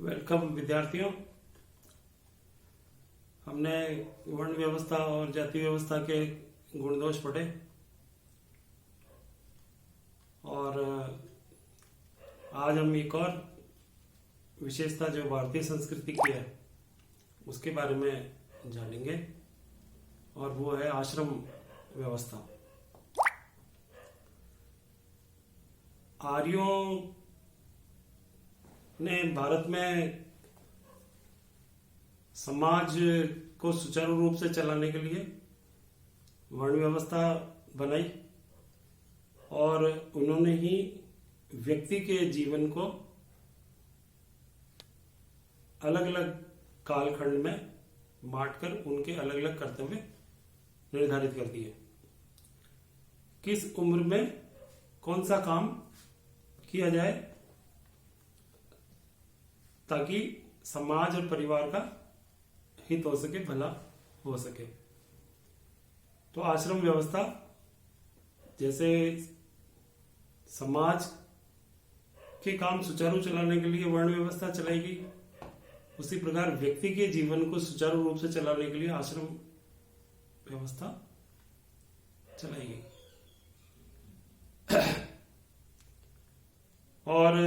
Welcome विद्यार्थियों। हमने वर्ण व्यवस्था और जाति व्यवस्था के गुण दोष पढ़े और आज हम एक और विशेषता जो भारतीय संस्कृति की है उसके बारे में जानेंगे और वो है आश्रम व्यवस्था। आर्यों ने भारत में समाज को सुचारू रूप से चलाने के लिए वर्ण व्यवस्था बनाई और उन्होंने ही व्यक्ति के जीवन को अलग अलग कालखंड में बांटकर उनके अलग अलग कर्तव्य निर्धारित कर दिए। किस उम्र में कौन सा काम किया जाए ताकि समाज और परिवार का हित हो सके, भला हो सके। तो आश्रम व्यवस्था जैसे समाज के काम सुचारू चलाने के लिए वर्ण व्यवस्था चलाएगी, उसी प्रकार व्यक्ति के जीवन को सुचारू रूप से चलाने के लिए आश्रम व्यवस्था चलाएगी। और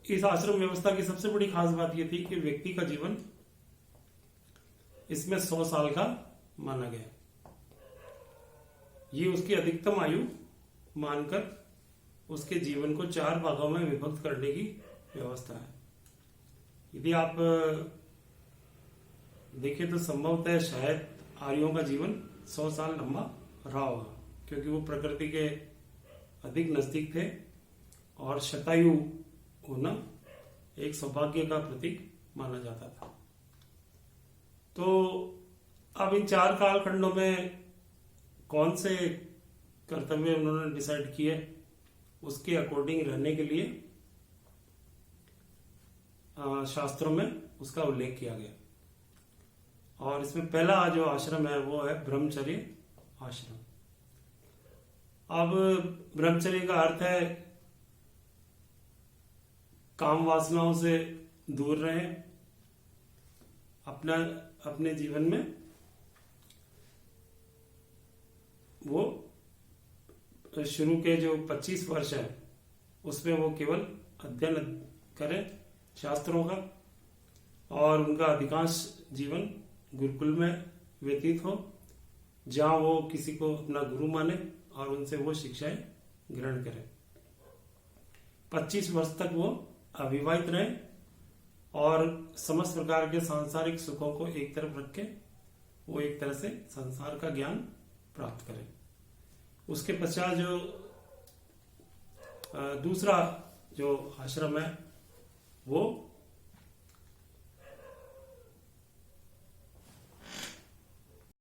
इस आश्रम व्यवस्था की सबसे बड़ी खास बात यह थी कि व्यक्ति का जीवन इसमें 100 साल का माना गया। ये उसकी अधिकतम आयु मानकर उसके जीवन को 4 भागों में विभक्त करने की व्यवस्था है। यदि आप देखें तो संभवतः शायद आर्यों का जीवन 100 साल लंबा रहा होगा, क्योंकि वो प्रकृति के अधिक नजदीक थे और शतायु होना एक सौभाग्य का प्रतीक माना जाता था। तो अब इन 4 कालखंडों में कौन से कर्तव्य उन्होंने डिसाइड किए, उसके अकॉर्डिंग रहने के लिए शास्त्रों में उसका उल्लेख किया गया। और इसमें पहला जो आश्रम है वो है ब्रह्मचर्य आश्रम। अब ब्रह्मचर्य का अर्थ है काम वासनाओं से दूर रहें, अपने जीवन में वो शुरू के जो 25 वर्ष है उसमें वो केवल अध्ययन करें शास्त्रों का और उनका अधिकांश जीवन गुरुकुल में व्यतीत हो, जहां वो किसी को अपना गुरु माने और उनसे वो शिक्षाएं ग्रहण करें। 25 वर्ष तक वो अविवाहित रहे और समस्त प्रकार के सांसारिक सुखों को एक तरफ रख के वो एक तरह से संसार का ज्ञान प्राप्त करें। उसके पश्चात जो दूसरा जो आश्रम है वो